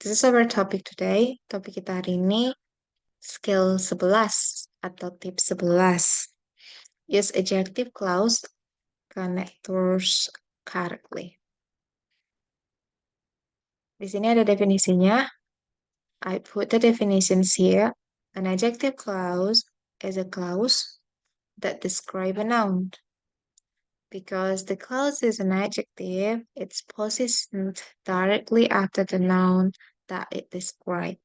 This is our topic today. Topik kita hari ini skill 11 atau tips 11. Use adjective clause connectors correctly. Di sini ada definisinya. I put the definitions here. An adjective clause is a clause that describe a noun. Because the clause is an adjective, it's positioned directly after the noun that it describes.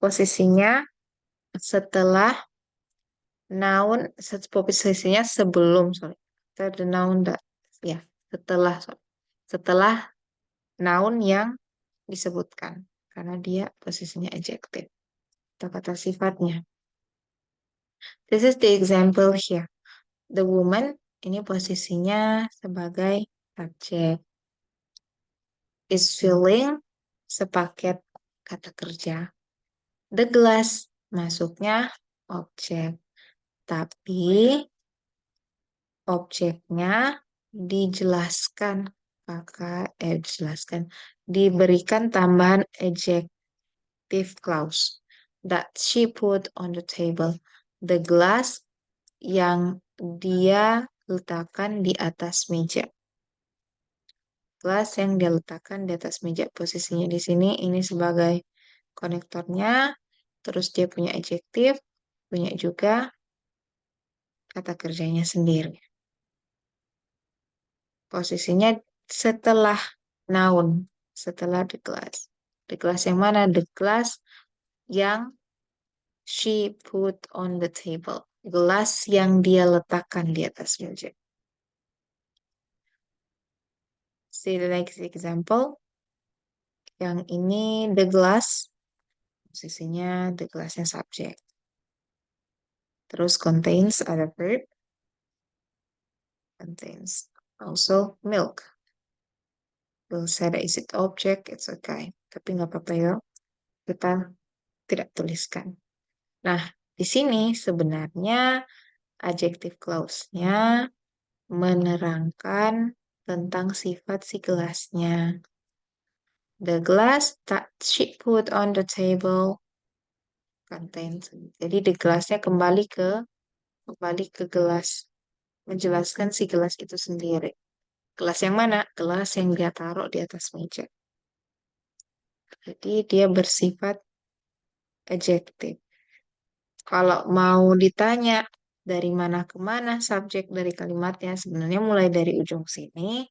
Posisinya setelah noun, posisinya sebelum, after the noun that, ya, setelah noun yang disebutkan, karena dia posisinya adjective atau kata sifatnya. This is the example here. The woman, ini posisinya sebagai subjek. Is filling, sepaket kata kerja. The glass, masuknya objek. Tapi objeknya dijelaskan diberikan tambahan adjective clause that she put on the table. The glass yang dia letakkan di atas meja. Gelas yang dia letakkan di atas meja. Posisinya di sini ini sebagai konektornya, terus dia punya adjektif, punya juga kata kerjanya sendiri. Posisinya setelah noun, setelah the glass. The glass yang mana? The glass yang she put on the table. Gelas yang dia letakkan di atas meja. See the next example. Yang ini the glass. Posisinya the glassnya subject. Terus contains ada verb. Contains also milk. We'll say that is it object, it's okay. Tapi nggak apa-apa ya. Kita tidak tuliskan. Nah, di sini sebenarnya adjective clause-nya menerangkan tentang sifat si gelasnya. The glass that she put on the table contains. Jadi the gelasnya kembali ke gelas. Menjelaskan si gelas itu sendiri. Gelas yang mana? Gelas yang dia taruh di atas meja. Jadi dia bersifat adjektif. Kalau mau ditanya dari mana ke mana subjek dari kalimatnya, sebenarnya mulai dari ujung sini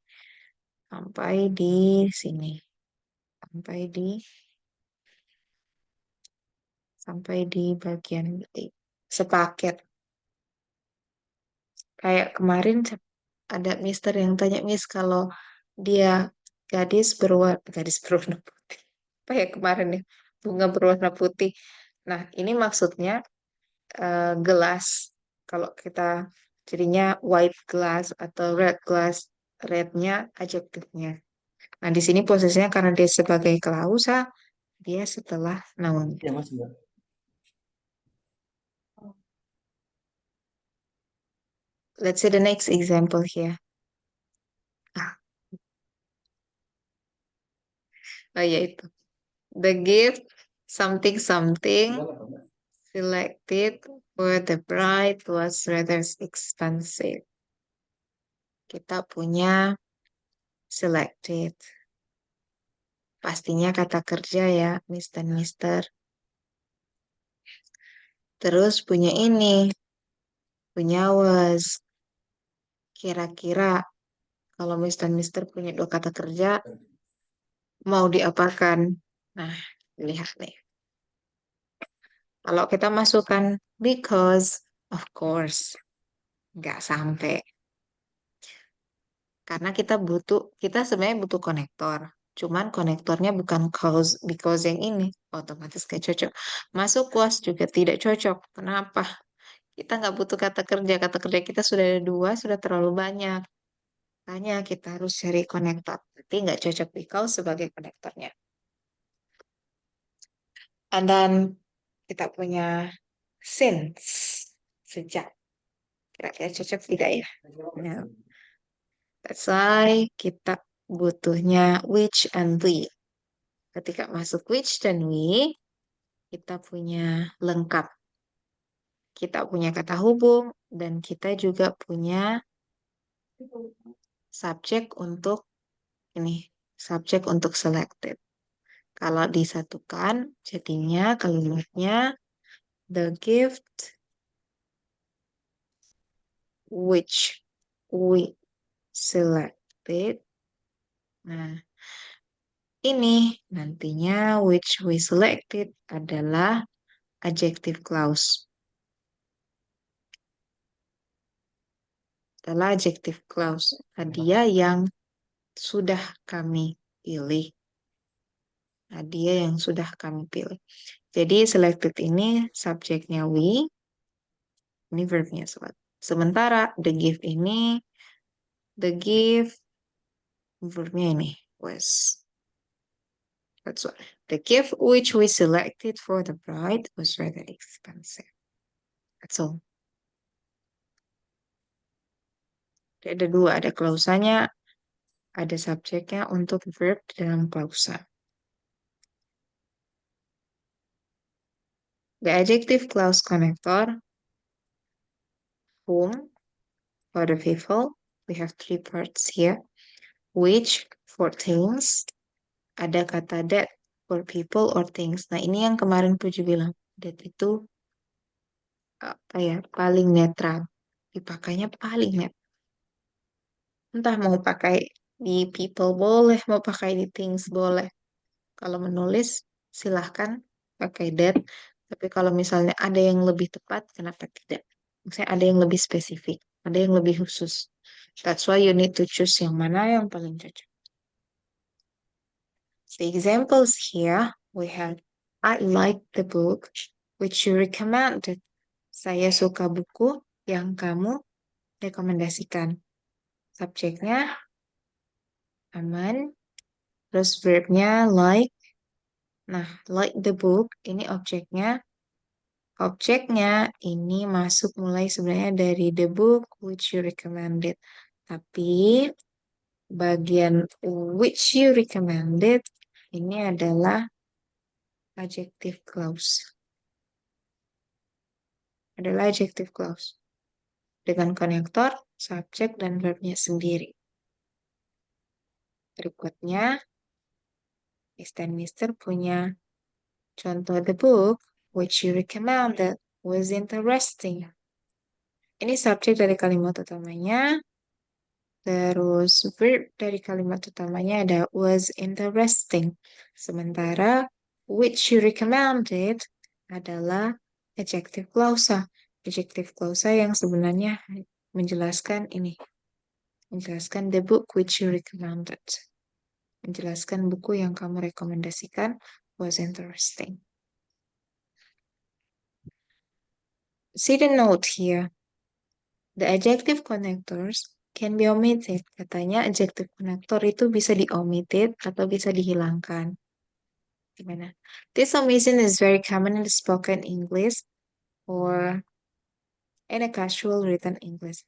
sampai di sini. Sampai di bagian sepaket. Kayak kemarin ada mister yang tanya, Miss, kalau dia gadis berwarna putih. Apa ya kemarin ya? Bunga berwarna putih. Nah, ini maksudnya gelas. Kalau kita jadinya white glass atau red glass, rednya adjektifnya. Nah, di sini posisinya karena dia sebagai klausa, dia setelah noun. Ya, Mas, Mbak. Let's see the next example here. Oh ya itu. The gift something selected for the bride was rather expensive. Kita punya selected. Pastinya kata kerja ya, Miss dan Mister. Terus punya ini, punya was. Kira-kira kalau Miss dan Mister punya dua kata kerja, mau diapakan? Nah, lihat nih. Kalau kita masukkan because, of course, nggak sampai. Karena kita sebenarnya butuh konektor. Cuman konektornya bukan because yang ini. Otomatis gak cocok. Masuk was juga tidak cocok. Kenapa? Kita nggak butuh kata kerja. Kata kerja kita sudah ada dua, sudah terlalu banyak. Makanya kita harus cari konektor. Berarti nggak cocok because sebagai konektornya. And then kita punya since. Sejak. Kira-kira cocok tidak ya? No. That's why kita butuhnya which and the. Ketika masuk which dan we, kita punya lengkap. Kita punya kata hubung dan kita juga punya subjek untuk ini, subjek untuk selected. Kalau disatukan, jadinya kalimatnya the gift which we selected. Nah, ini nantinya which we selected adalah adjective clause. Adalah adjective clause. Hadiah yang sudah kami pilih. Hadiah yang sudah kami pilih. Jadi selected ini subjeknya we, ini verbnya select. Sementara the gift ini, the gift verbnya ini was. That's why the gift which we selected for the bride was rather expensive. That's all. Ada dua, ada klausanya, ada subjeknya untuk verb di dalam klausa. The adjective clause connector, whom, for the people, we have three parts here. Which, for things, ada kata that, for people or things. Nah, ini yang kemarin Puji bilang, that itu apa ya, paling netral. Dipakainya paling netral. Entah mau pakai di people boleh, mau pakai di things boleh. Kalau menulis, silahkan pakai that. Tapi kalau misalnya ada yang lebih tepat, kenapa tidak? Misalnya ada yang lebih spesifik, ada yang lebih khusus. That's why you need to choose yang mana yang paling cocok. The examples here, we have, I like the book which you recommended. Saya suka buku yang kamu rekomendasikan. Subjeknya aman, terus verbnya like. Nah, like the book, ini objeknya. Objeknya ini masuk mulai sebenarnya dari the book which you recommended. Tapi bagian which you recommended ini adalah adjective clause. Adalah adjective clause. Dengan konektor, subjek, dan verbnya sendiri. Berikutnya, Miss dan Mister punya contoh the book which you recommended was interesting. Ini subjek dari kalimat utamanya. Terus verb dari kalimat utamanya ada was interesting. Sementara which you recommended adalah adjective clausa. Adjective clausa yang sebenarnya menjelaskan ini. Menjelaskan the book which you recommended. Menjelaskan buku yang kamu rekomendasikan was interesting. See the note here. The adjective connectors can be omitted. Katanya adjective connector itu bisa di-omitted atau bisa dihilangkan. Gimana? This omission is very common in the spoken English or in a casual written English.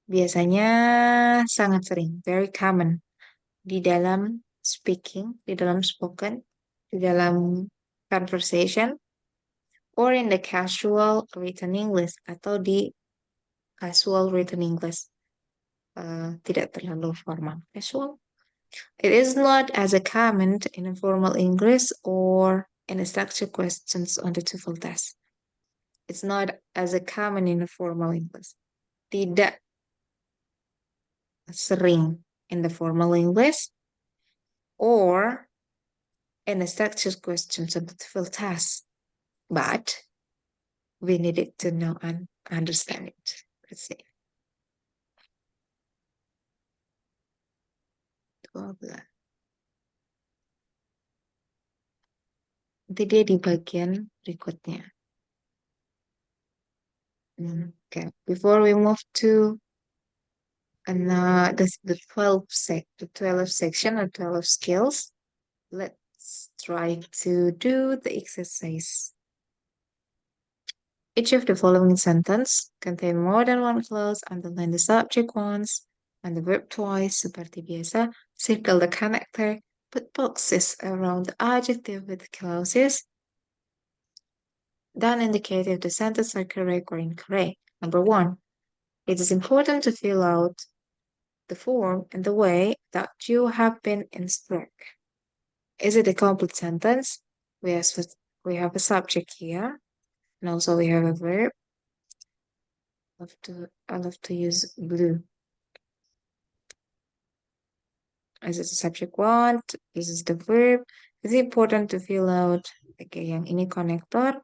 Biasanya sangat sering, very common. Di dalam speaking, di dalam spoken, di dalam conversation, or in the casual written English, atau di casual written English. Tidak terlalu formal. Casual. It is not as a common in a formal English or in a structured questions on the TOEFL test. It's not as a common in a formal English. Tidak sering in the formal English or in a structured questions on the TOEFL test. But we needed to know and understand it. Let's see. 12. Nanti dia di bagian berikutnya. Okay, before we move to the 12 section or 12 skills, let's try to do the exercise. Each of the following sentence contain more than one clause. Underline the subject once and the verb twice. Seperti biasa, circle the connector put boxes around the adjective with clauses, then indicate if the sentences are correct or incorrect. Number one, it is important to fill out the form in the way that you have been instructed. Is it a complete sentence? We have a subject here, and also we have a verb. I love to use blue. Is it the subject one? This is the verb. It's important to fill out. Okay, yang ini konektor.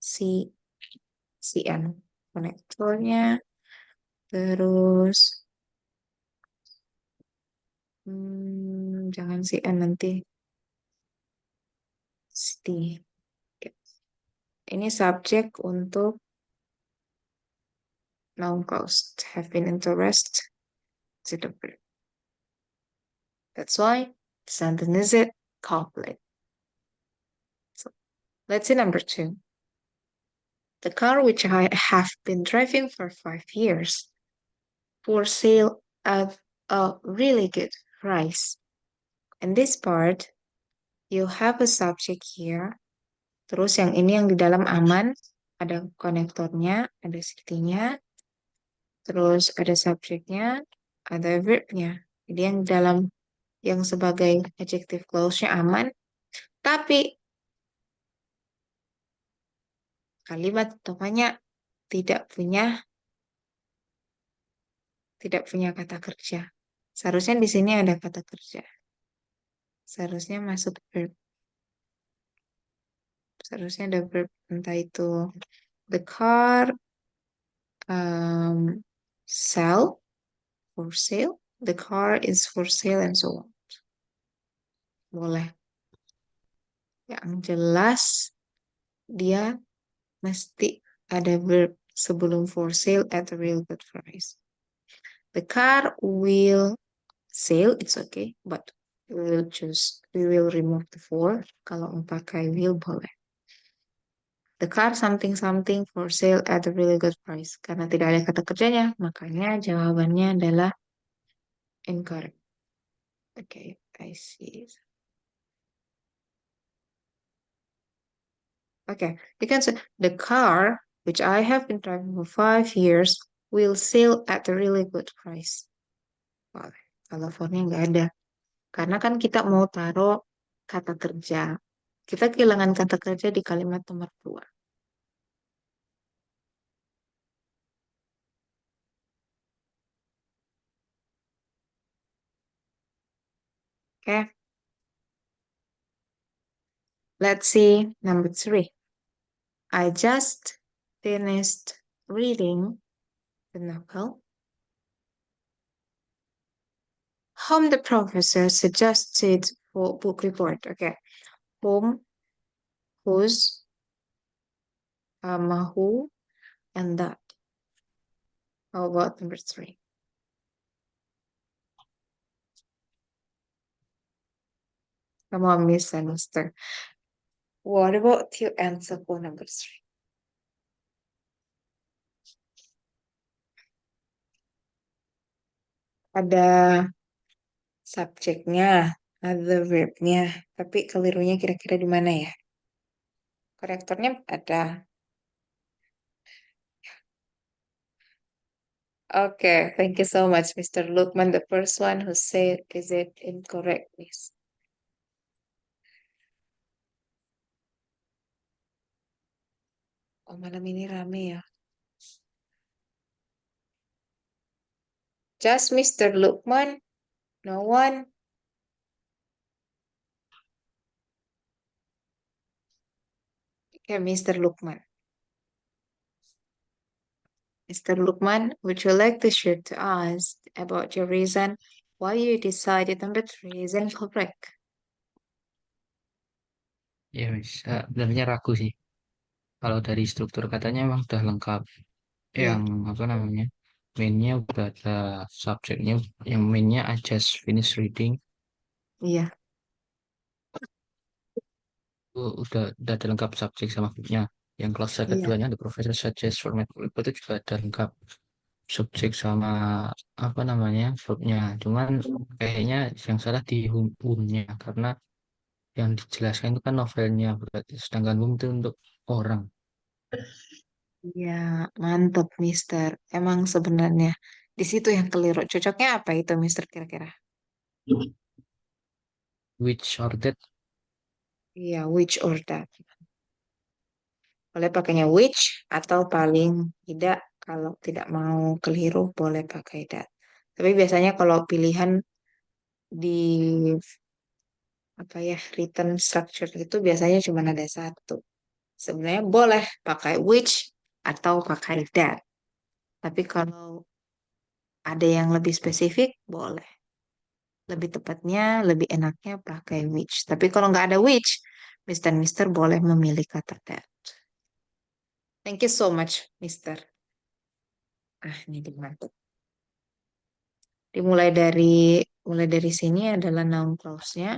CN konektornya. Terus jangan CN nanti. City. Ini subjek untuk noun clause. Have been interested. To the verb. That's why the sentence is it complete. So let's see number two. The car which I have been driving for 5 years for sale at a really good price. In this part, you have a subject here. Terus yang ini yang di dalam aman, ada konektornya, ada citynya, terus ada subjeknya, ada verbnya. Jadi yang dalam yang sebagai adjective clause-nya aman, tapi kalimat utamanya tidak punya kata kerja. Seharusnya di sini ada kata kerja. Seharusnya masuk verb. Seharusnya ada verb, entah itu the car sell, for sale, the car is for sale, and so on. Boleh. Yang jelas dia mesti ada verb sebelum for sale at a real good price. The car will sale, it's okay, but we will remove the for. Kalau pakai will boleh. The car something something for sale at a really good price. Karena tidak ada kata kerjanya, makanya jawabannya adalah incorrect. Okay, I see. Okay, you can say the car, which I have been driving for 5 years, will sell at a really good price. Wah, kalau for-nya nggak ada. Karena kan kita mau taruh kata kerja. Kita kehilangan kata kerja di kalimat nomor 2. Okay. Let's see number 3. I just finished reading the novel whom the professor suggested for book report. Okay. Whom, whose, who, and that. How about number 3? Come on, Miss Semester. What about your answer for number 3? Ada subjeknya, ada verbnya, tapi kelirunya kira-kira di mana ya? Korektornya ada. Okay, thank you so much, Mr. Lukman. The first one who said, is it incorrect, Miss? Oh, malam ini rame ya. Just Mr. Lukman? No one? Okay, Mr. Lukman. Mr. Lukman, would you like to share to us about your reason why you decided number 3 is incorrect? Ya, sebenarnya ragu sih. Kalau dari struktur katanya emang udah lengkap. Iya, Yang apa namanya? Mainnya udah ada subjeknya. Yang mainnya I just finish reading. iya, Udah ada lengkap subjek sama verbnya. Yang kelas iya. keduanya the professor suggest format itu juga ada lengkap. subjek sama apa namanya verbnya. Cuman kayaknya yang salah di whom-nya karena yang dijelaskan itu kan novelnya berarti, sedangkan whom itu untuk orang. Ya, mantep, Mister. Emang sebenarnya di situ yang keliru. Cocoknya apa itu, Mister, kira-kira? Which or that. Iya, which or that. Boleh pakainya which atau paling tidak kalau tidak mau keliru boleh pakai that. Tapi biasanya kalau pilihan di apa ya written structure itu biasanya cuma ada satu. Sebenarnya boleh pakai which atau pakai that. Tapi kalau ada yang lebih spesifik boleh. Lebih tepatnya, lebih enaknya pakai which. Tapi kalau nggak ada which, Mister boleh memilih kata that. Thank you so much, Mister. Ah, ini dibantu. Mulai dari sini adalah noun clause-nya.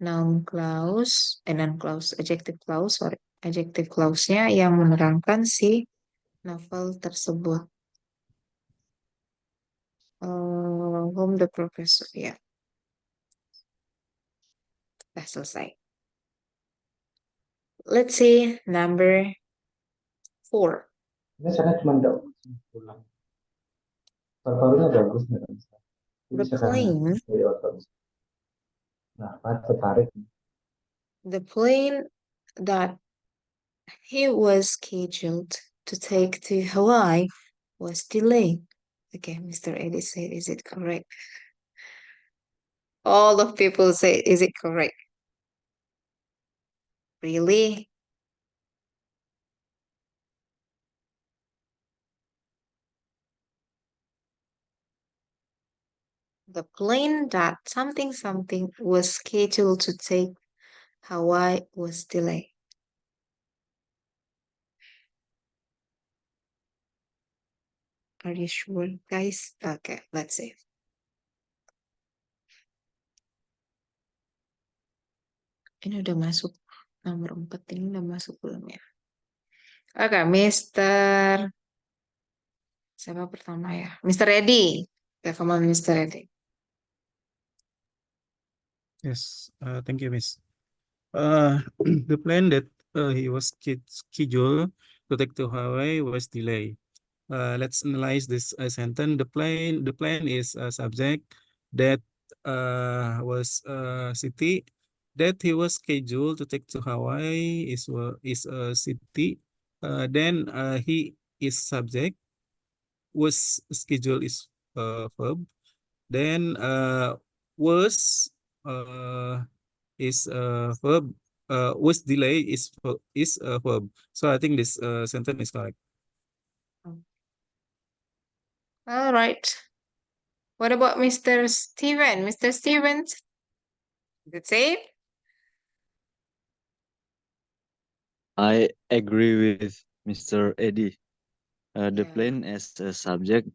Noun clause, adjective clause, sorry. Adjective clause-nya yang menerangkan si novel tersebut. Whom the professor, ya, udah selesai. Let's see number 4. Ini sana cuma ada pulang. Paru-parunya bagus nggak bisa. Jadi The bisa kan plane, dari otot. Nah, pas tertarik. the plane that he was scheduled to take to Hawaii was delayed. Okay, Mr. Eddie said, is it correct? All of people say, is it correct? Really? The plane that something something was scheduled to take Hawaii was delayed. Are you sure, guys? Okay, let's see. Ini udah masuk nomor 4 ini udah masuk belum ya? Oke, Mister. Siapa pertama ya? Mister Eddy. Ya, come on, Mister Eddy. Yes, thank you, Miss. The plan that he was scheduled to take to Hawaii was delayed. Let's analyze this sentence. The plan is a subject that was city that he was scheduled to take to Hawaii is a city. Then he is subject. Was scheduled is verb. Then was is verb. Was delay is a verb. So I think this sentence is correct. All right. What about Mr. Steven? Mr. Stevens? Is it safe? I agree with Mr. Eddy. The Yeah. plane as a subject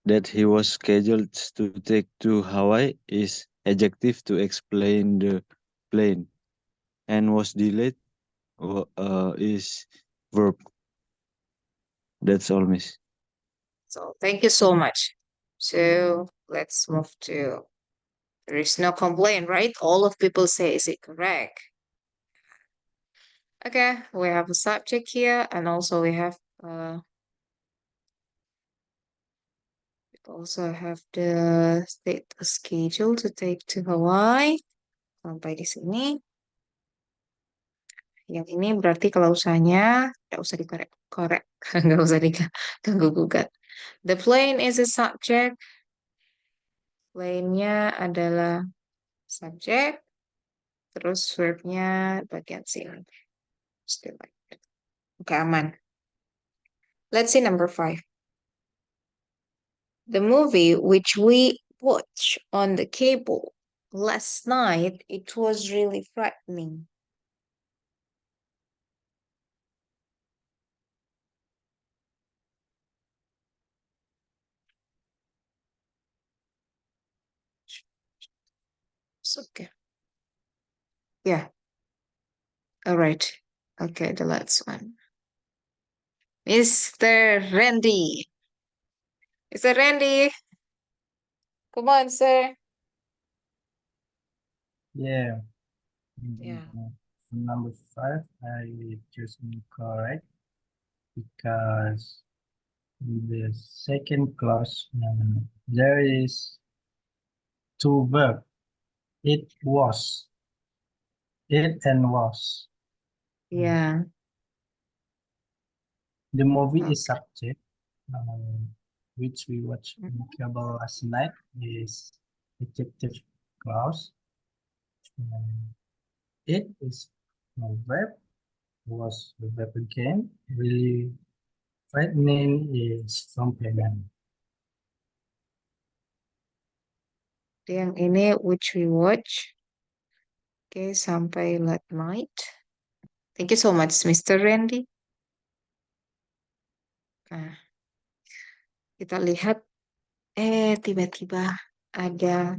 that he was scheduled to take to Hawaii is adjective to explain the plane, and was delayed is verb. That's all, Miss. So thank you so much. So let's move to, there is no complaint, right? All of people say, is it correct? Okay, we have a subject here, and also we also have the state schedule to take to Hawaii. Sampai di sini. Yang ini berarti kalau usahanya nggak usah dikorek-korek, nggak usah diganggu gugat. The plane is a subject. Plane-nya adalah subjek. Terus verb-nya bagian sini. Still like it. Oke, aman. Let's see number 5. The movie which we watched on the cable last night, it was really frightening. It's okay. Yeah. All right. Okay, the last one. Mr. Randy. Mr. Randy, come on, sir. Yeah. Yeah. Number 5, I choose incorrect because in the second clause there is two verb. It was. It and was. Yeah. The movie Okay. is subject, which we watched in cable last night, is adjective clause. It is no verb, was the verb again. Really frightening is complement. Yang ini which we watch. Oke, sampai late night. Thank you so much, Mr. Randy. Nah, kita lihat, tiba-tiba ada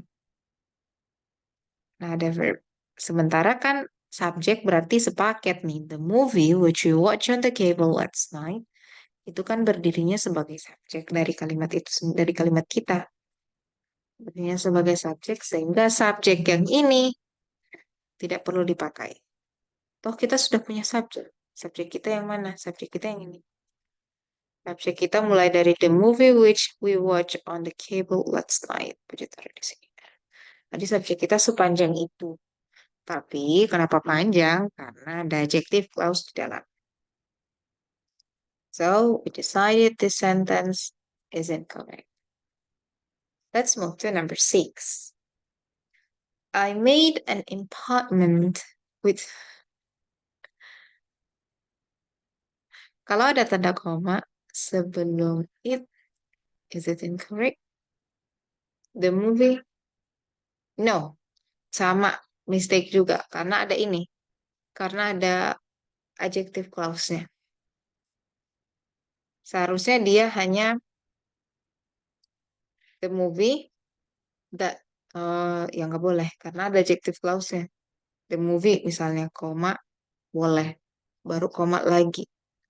verb. Sementara kan subjek berarti sepaket nih. The movie which we watch on the cable last night itu kan berdirinya sebagai subjek dari kalimat itu, dari kalimat kita. Berdirinya sebagai subjek sehingga subjek yang ini tidak perlu dipakai. Toh kita sudah punya subjek. Subjek kita yang mana? Subjek kita yang ini. Subjek kita mulai dari the movie which we watch on the cable last night. Puji taruh di sini. Tadi subjek kita sepanjang itu. Tapi kenapa panjang? Karena ada adjective clause di dalam. So we decided this sentence is incorrect. Let's move to number 6. I made an appointment with. Kalau ada tanda koma sebelum it, is it incorrect? The movie? No, sama mistake juga karena ada ini. Karena ada adjective clause-nya. Seharusnya dia hanya the movie that yang nggak boleh karena ada adjective clause-nya. The movie misalnya koma boleh, baru koma lagi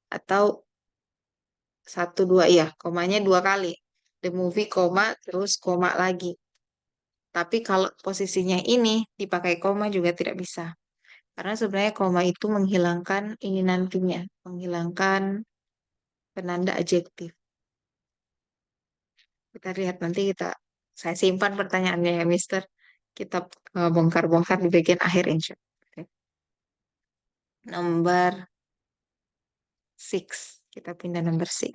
atau 1 2 iya komanya 2 kali. The movie koma terus koma lagi. Tapi kalau posisinya ini dipakai koma juga tidak bisa. Karena sebenarnya koma itu menghilangkan ini nantinya, menghilangkan penanda adjektif. Kita lihat nanti saya simpan pertanyaannya ya, Mister. Kita bongkar-bongkar di bagian akhir insya Allah. Number 6. Kita pindah number 6.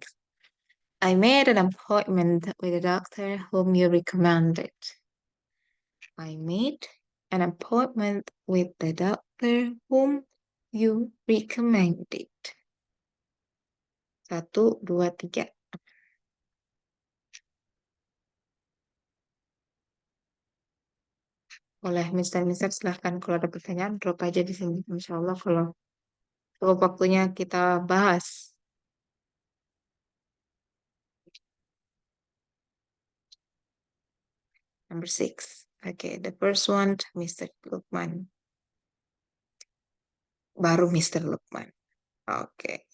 I made an appointment with a doctor whom you recommended. I made an appointment with the doctor whom you recommended. 1 2 3. Boleh, Mister silahkan kalau ada pertanyaan drop aja di sini. Insya Allah kalau waktunya kita bahas. Number 6. Okay, the first one, Mr. Lukman. Baru Mr. Lukman. Okay.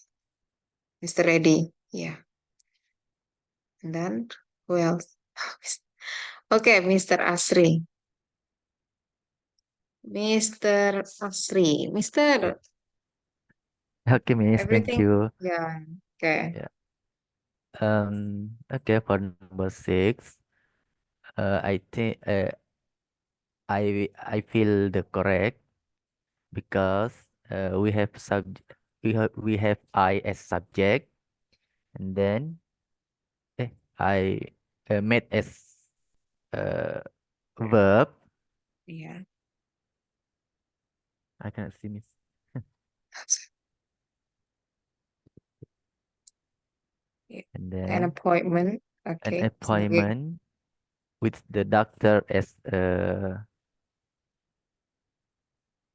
Mr. Ready. Yeah. And then, who else? Okay, Mr. Asri. Mr. Asri. Mr. Okay, Miss, thank Everything? you. Yeah. Okay. Yeah. Okay, for number 6, I think I feel the correct because we have we have I as subject, and then I made as verb. Yeah. I cannot see, Miss. Yeah. And An then appointment. an Okay. appointment with the doctor as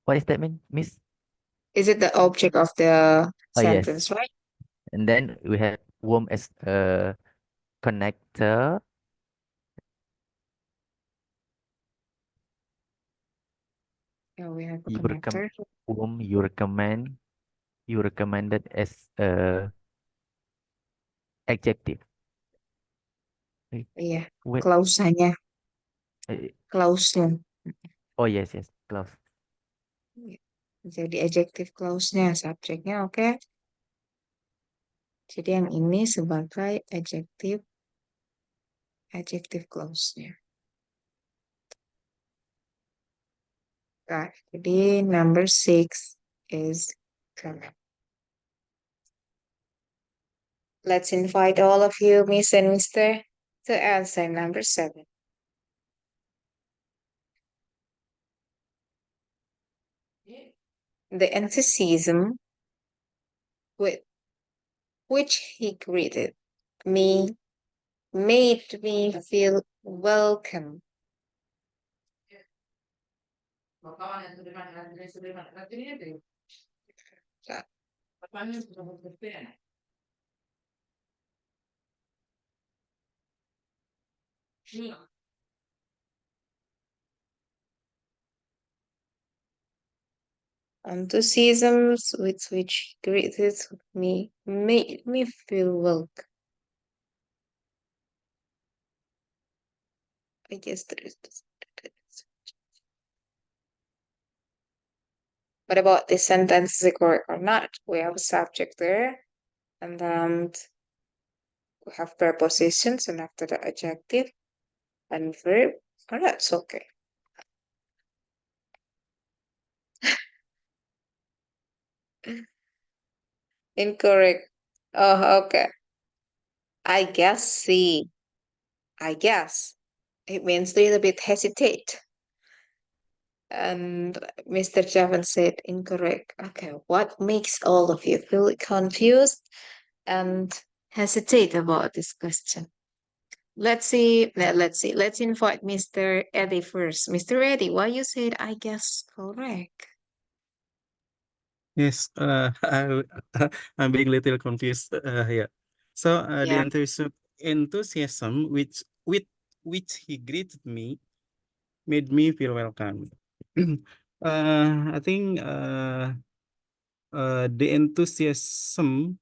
what is that mean, Miss? Is it the object of the Oh, yes. sentence, right? And then we have womb as a connector. Yeah, we have a You connector. whom you recommended as a adjective. Iya, Wait. klausanya, eh, klausnya. Oh yes, clause. Jadi adjective clause-nya, subjeknya oke. Jadi yang ini sebagai adjective clause-nya. Nah, jadi number 6 is correct. Let's invite all of you, Miss and Mister, to answer number 7. The enthusiasm with which he greeted me made me feel welcome. Enthusiasms with which he greeted me made me feel welcome. I guess there is this. What about this sentence? Is it correct or not? We have a subject there, and then we have prepositions, and after the adjective and verb. Oh, that's okay. Incorrect. Oh, okay. I guess C. I guess. It means a little bit hesitate. And Mr. Javan said incorrect. Okay, what makes all of you feel confused and hesitate about this question? Let's see. Let's invite Mr. Eddie first. Mr. Eddie, why you said I guess correct? Yes, I'm being a little confused here. So the Yeah. enthusiasm with which he greeted me made me feel welcome. I think the enthusiasm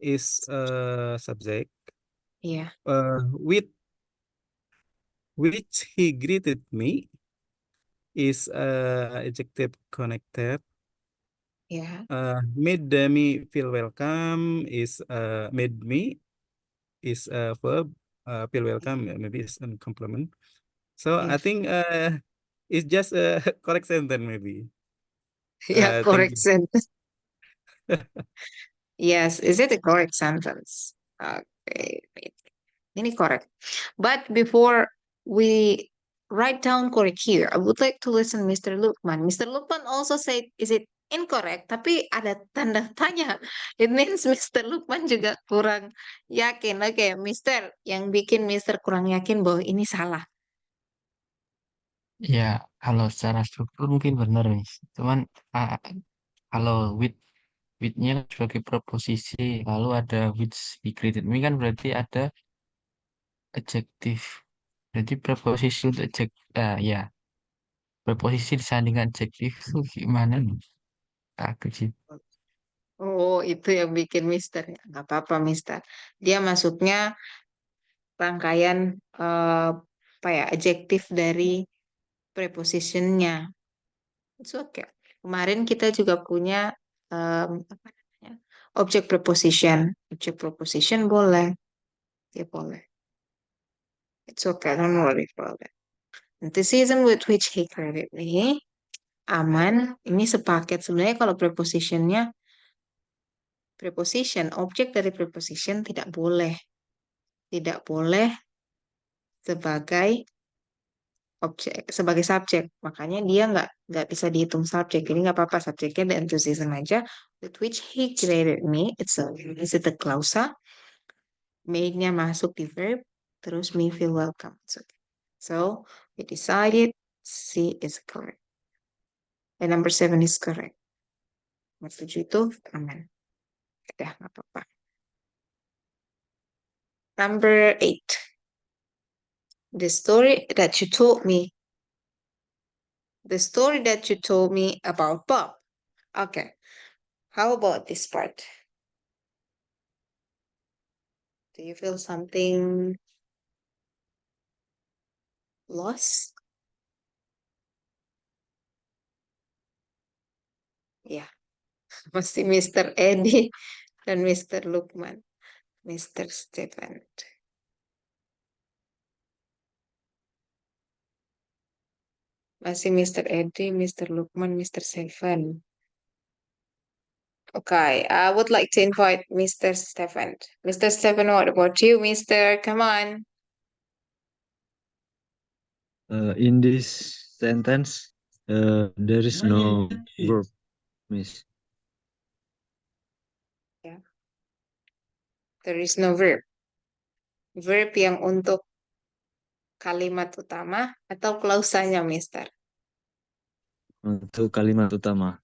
is subject. Yeah. With which he greeted me is adjective connected. Yeah. Made me feel welcome is made me is a verb. Feel welcome maybe is a complement. So I Yeah. think it's just a correct sentence maybe. Yeah, Thank correct you. sentence. Yes, is it a correct sentence? Okay, wait. Ini correct. But before we write down correct here, I would like to listen Mr. Lukman. Mr. Lukman also said, is it incorrect? Tapi ada tanda tanya. It means Mr. Lukman juga kurang yakin. Oke, Mr. Yang bikin Mr. kurang yakin bahwa ini salah. Ya, kalau secara struktur mungkin benar, Miss. Cuman kalau with-nya sebagai preposisi, lalu ada which he greeted me kan berarti ada adjektif. Jadi preposisi untuk ya. Preposisi disandingkan adjektif itu gimana nih? Aku sih. Oh, itu yang bikin Mister. Ya, nggak apa-apa, Mister. Dia masuknya rangkaian apa ya, adjektif dari prepositionnya. It's okay. Kemarin kita juga punya apa namanya, object preposition. Object preposition boleh, ya boleh. It's okay, don't worry about it. Enthusiasm with which he greeted me, aman. Ini sepaket sebenarnya kalau prepositionnya, preposition, objek dari preposition tidak boleh sebagai objek, sebagai subjek. Makanya dia nggak bisa dihitung subjek. Jadi nggak apa-apa subjeknya the enthusiasm aja. With which he greeted me, is it the clausa? Made-nya masuk di verb, terus me feel welcome. So we decided C is correct. And number 7 is correct. Nomor 7 itu aman. Udah, nggak apa-apa. Number 8. The story that you told me. The story that you told me about Bob. Okay. How about this part? Do you feel something lost. Ya, masih Mr. Edi dan Mr. Lukman. Mr. Stephen. Masih Mr. Edi, Mr. Lukman, Mr. Seven. Okay, I would like to invite Mr. Stephen. Mr. Stephen, what about you, Mr.? Come on. In this sentence, there is no verb, Miss. There is no verb. Verb yang untuk kalimat utama atau klausanya, Mister? Untuk kalimat utama,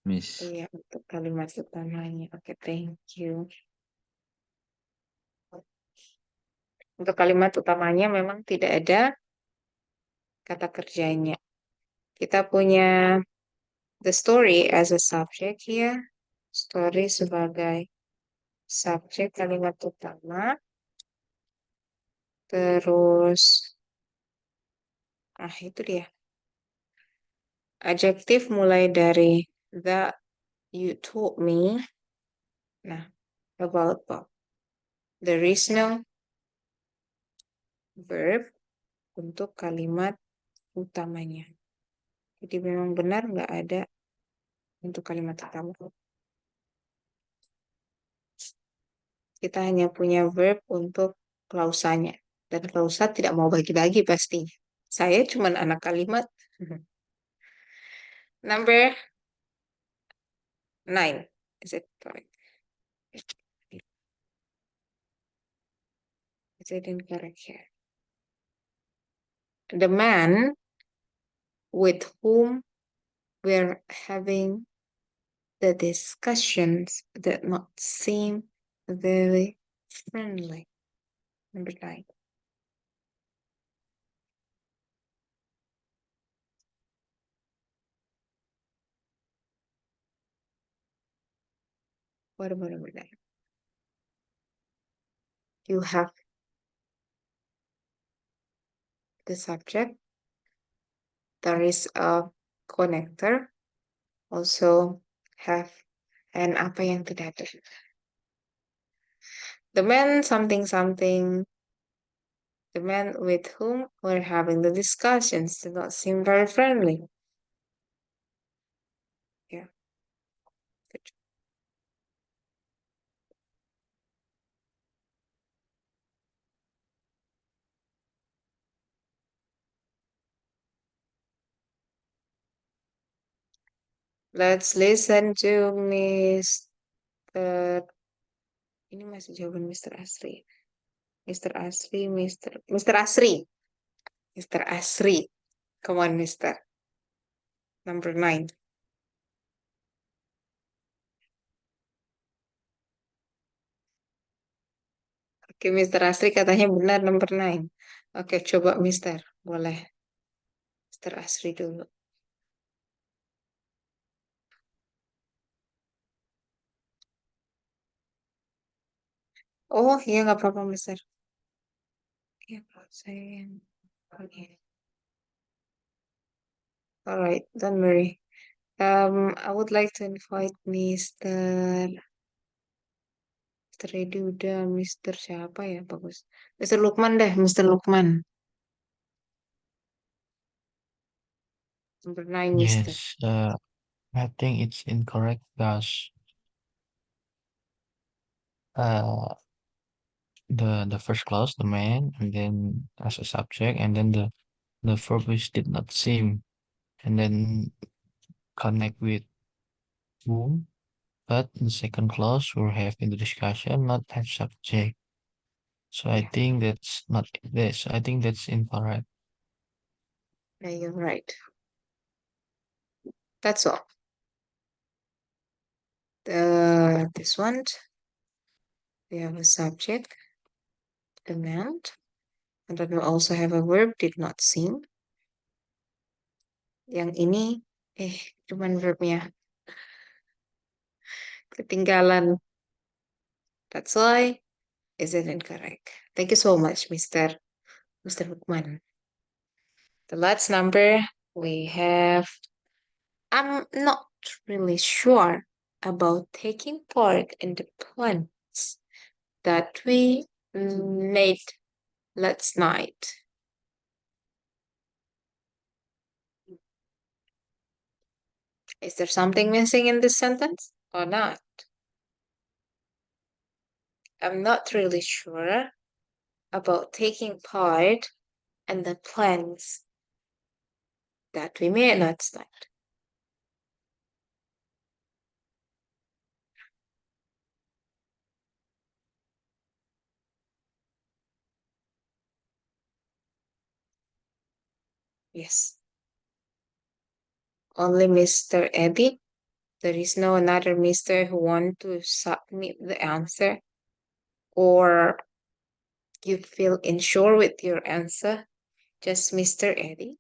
Miss. Iya, untuk kalimat utamanya. Oke, thank you. Untuk kalimat utamanya memang tidak ada kata kerjanya. Kita punya the story as a subject here. Story sebagai subjek kalimat utama. Terus, itu dia. Adjektif mulai dari that you told me. Nah, about Bob. There is no verb untuk kalimat utamanya. Jadi memang benar nggak ada untuk kalimat utama. Kita hanya punya verb untuk klausanya. Dan klausa tidak mau bagi-bagi pastinya. Saya cuma anak kalimat. Number 9. Is it correct? Is it incorrect here? The man with whom we're having the discussions did not seem very friendly. Number 9. What about number 9? You have the subject. There is a connector. Also have and apa yang tidak ada. The man something something. The man with whom we're having the discussions did not seem very friendly. Yeah. Good job. Let's listen to Mr. Ini masih jawaban Mr. Asri. Mr. Asri, Mr. Asri. Mr. Asri. Come on, Mr. Number 9. Oke, Mr. Asri katanya benar number 9. Oke, coba Mr. Boleh. Mr. Asri dulu. Oh, iya nggak apa-apa, Mr. Iya, kalau saya yang... Oke. Alright, don't worry. I would like to invite Mr. Edi udah, Mr. siapa ya? Bagus. Mr. Lukman deh, Mr. Lukman. Number 9, Mr. Yes, I think it's incorrect because uh, the first clause, the man, and then as a subject, and then the verb is did not seem, and then connect with whom. But the second clause we're having the discussion, not as subject. So I think that's not this. I think that's incorrect. Yeah, you're right. That's all. This one, we have a subject, the man, and then we also have a verb, did not seem. Yang ini, cuman verbnya. Ketinggalan. That's why is it incorrect. Thank you so much, Mr. Lukman. The last number we have, I'm not really sure about taking part in the plans that we made last night. Is there something missing in this sentence or not? I'm not really sure about taking part in the plans that we made last night. Yes. Only Mr. Eddie. There is no another Mr. who want to submit the answer, or you feel unsure with your answer. Just Mr. Eddie.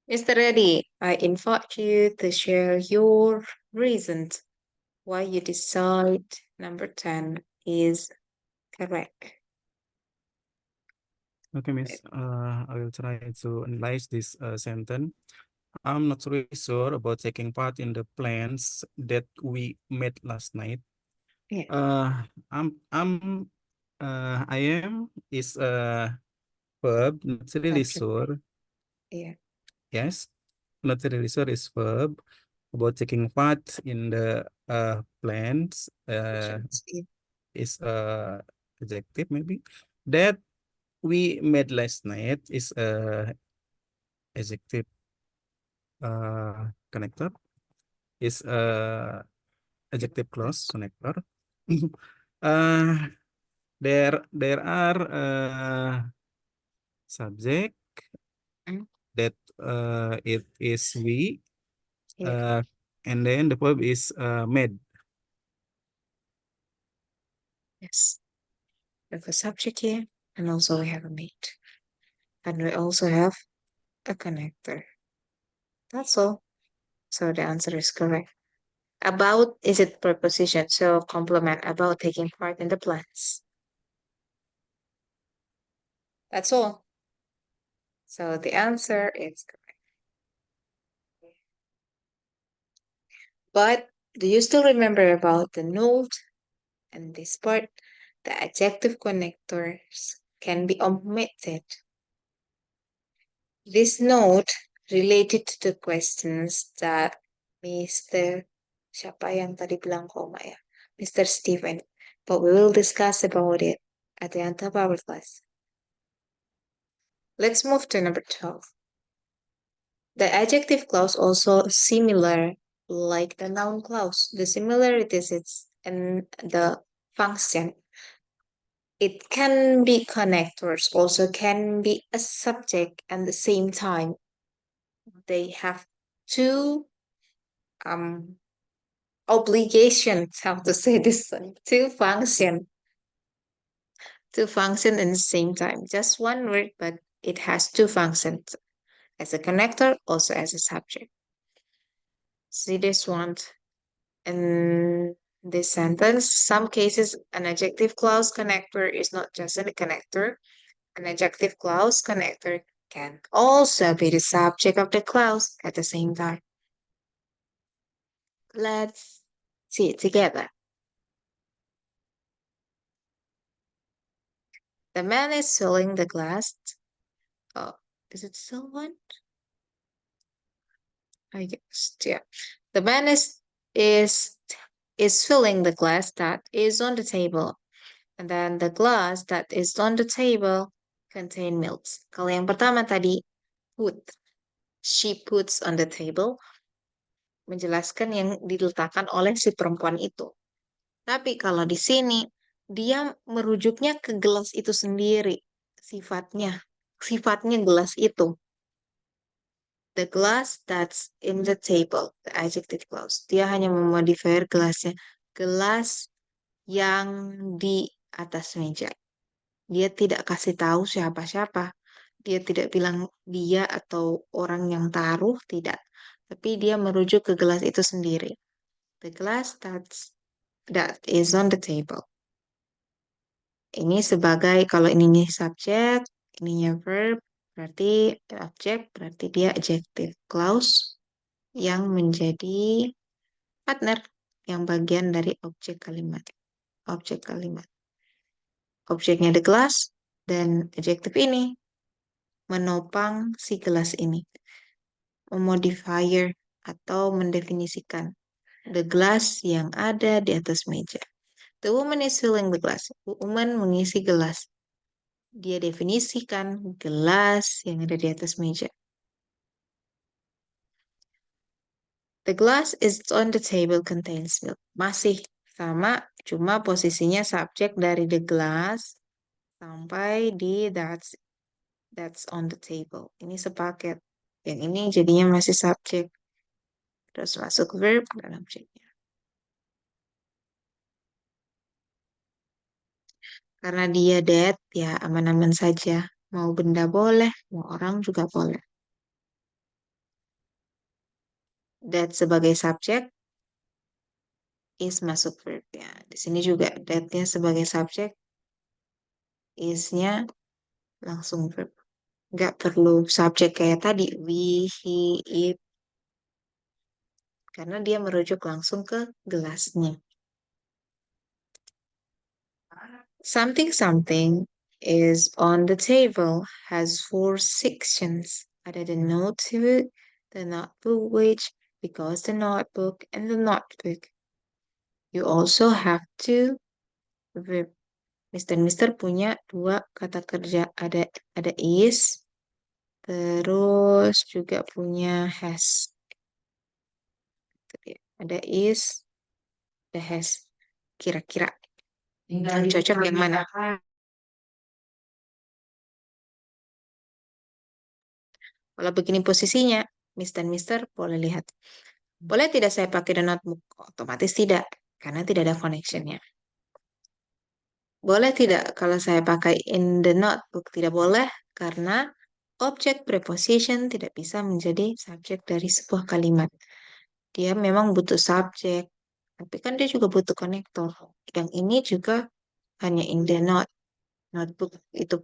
Mr. Eddie, I invite you to share your reasons why you decide number 10 is correct. Okay, Miss. I will try to analyze this sentence. I'm not really sure about taking part in the plans that we made last night. Yeah. I am is a verb, not really Subject. sure. Yeah. Yes, not really sure is verb about taking part in the plans. Yeah. Is adjective maybe. That we made last night is adjective connector, is adjective clause connector. There are subject Mm. that it is we, Yeah. and then the verb is made. Yes. We have a subject here, and also we have a mate. And we also have a connector. That's all. So the answer is correct. About is it preposition, so complement about taking part in the plans. That's all. So the answer is correct. But do you still remember about the note and this part? The adjective connectors can be omitted. This note related to the questions that Mr. Siapa yang tadi bilang koma ya? Mr. Stephen. But we will discuss about it at the end of our class. Let's move to number 12. The adjective clause also similar like the noun clause. The similarities is in the function. It can be connectors, also can be a subject at the same time. They have two obligations, how to say this, two function in the same time. Just one word, but it has two functions, as a connector, also as a subject. See this one in this sentence. Some cases, an adjective clause connector is not just a connector. An adjective clause connector can also be the subject of the clause at the same time. Let's see it together. The man is filling the glass. Oh, is it still one? I guess, yeah. The man is filling the glass that is on the table. And then the glass that is on the table contain milk. Kalau yang pertama tadi, put. She puts on the table. Menjelaskan yang diletakkan oleh si perempuan itu. Tapi kalau di sini, dia merujuknya ke gelas itu sendiri. Sifatnya gelas itu. The glass that's in the table, the adjective clause. Dia hanya memodifier gelasnya. Gelas yang di atas meja. Dia tidak kasih tahu siapa-siapa. Dia tidak bilang dia atau orang yang taruh, tidak. Tapi dia merujuk ke gelas itu sendiri. The glass that is on the table. Ini sebagai, kalau ini subjek, ininya verb, berarti objek, berarti dia adjective clause yang menjadi partner, yang bagian dari objek kalimat. Objek kalimat. Objeknya the glass, dan adjective ini menopang si gelas ini. Memodifier atau mendefinisikan the glass yang ada di atas meja. The woman is filling the glass. Woman mengisi gelas. Dia definisikan gelas yang ada di atas meja. The glass is on the table contains milk. Masih sama, cuma posisinya subjek dari the glass sampai di that's on the table. Ini sepaket. Yang ini jadinya masih subjek. Terus masuk verb dan objeknya. Karena dia that, ya aman-aman saja. Mau benda boleh, mau orang juga boleh. That sebagai subjek, is masuk verb ya. Di sini juga that-nya sebagai subjek, is-nya langsung verb. Nggak perlu subjek kayak tadi, we, he, it. Karena dia merujuk langsung ke gelasnya. Something is on the table has 4 sections. Ada the notebook, the notebook which, because the notebook, and the notebook. You also have to verb. Mister punya 2 kata kerja. Ada is, terus juga punya has. Ada is, ada has. Kira-kira yang cocok yang mana? Kalau begini posisinya, Miss dan Mister boleh lihat. Boleh tidak saya pakai the notebook? Otomatis tidak, karena tidak ada connectionnya. Boleh tidak kalau saya pakai in the notebook? Tidak boleh, karena objek preposition tidak bisa menjadi subjek dari sebuah kalimat. Dia memang butuh subjek, tapi kan dia juga butuh konektor. Yang ini juga hanya in the notebook itu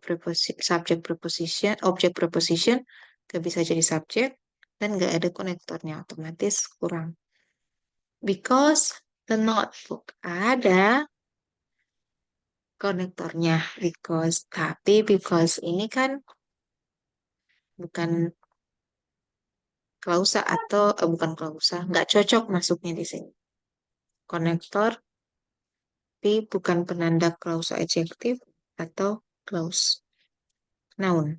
subjek preposition, objek preposition, gak bisa jadi subjek, dan gak ada konektornya, otomatis kurang. Because the notebook ada konektornya, because ini kan bukan klausa atau bukan klausa, nggak cocok masuknya di sini. Konektor, tapi bukan penanda klausa adjektif atau clause noun.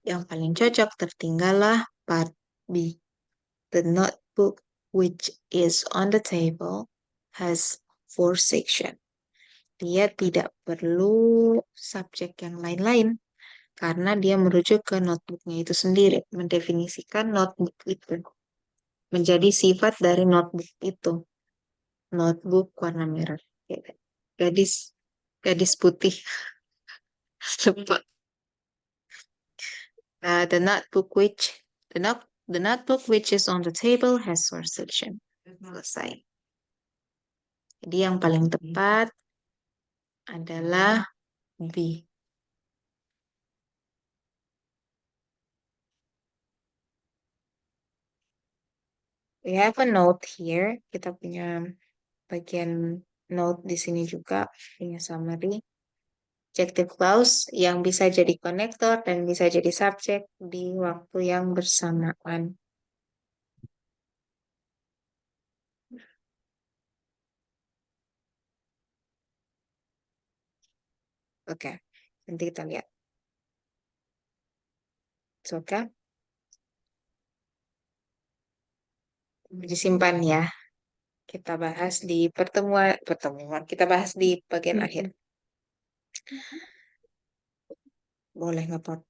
Yang paling cocok tertinggallah part B. The notebook which is on the table has 4 sections. Dia tidak perlu subjek yang lain-lain karena dia merujuk ke notebooknya itu sendiri, mendefinisikan notebook itu menjadi sifat dari notebook itu. Notebook warna merah, gadis putih. The notebook which is on the table has 4 sections. Selesai. Jadi yang paling tepat adalah B. We have a note here. Kita punya bagian note di sini juga, punya summary. Adjective clause yang bisa jadi konektor dan bisa jadi subjek di waktu yang bersamaan. Oke, nanti kita lihat. Oke. Disimpan ya. Kita bahas di pertemuan. Kita bahas di bagian akhir. Boleh nggak, Pak?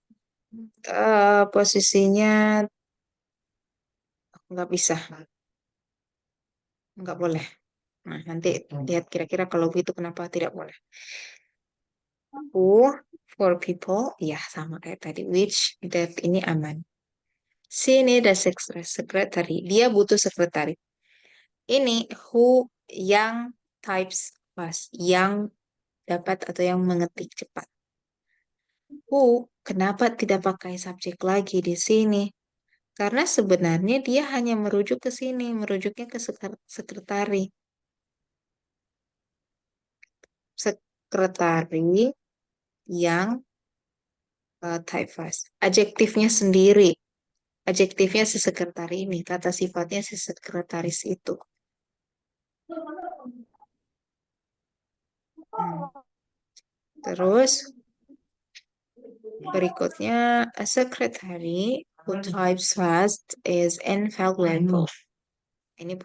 Posisinya nggak bisa. Nggak boleh. Nah, nanti lihat kira-kira kalau begitu kenapa tidak boleh. For people, ya sama kayak tadi. Which, that, ini aman. Sini ada secretary. Dia butuh sekretari. Ini who, yang, types, was. Yang dapat atau yang mengetik cepat. Who, kenapa tidak pakai subjek lagi di sini? Karena sebenarnya dia hanya merujuk ke sini, merujuknya ke sekretari. Sekretari yang type fast. Adjektifnya sendiri. Adjektifnya si sekretari ini, kata sifatnya si sekretaris itu. Terus berikutnya, a secretary who types fast is invaluable. Ini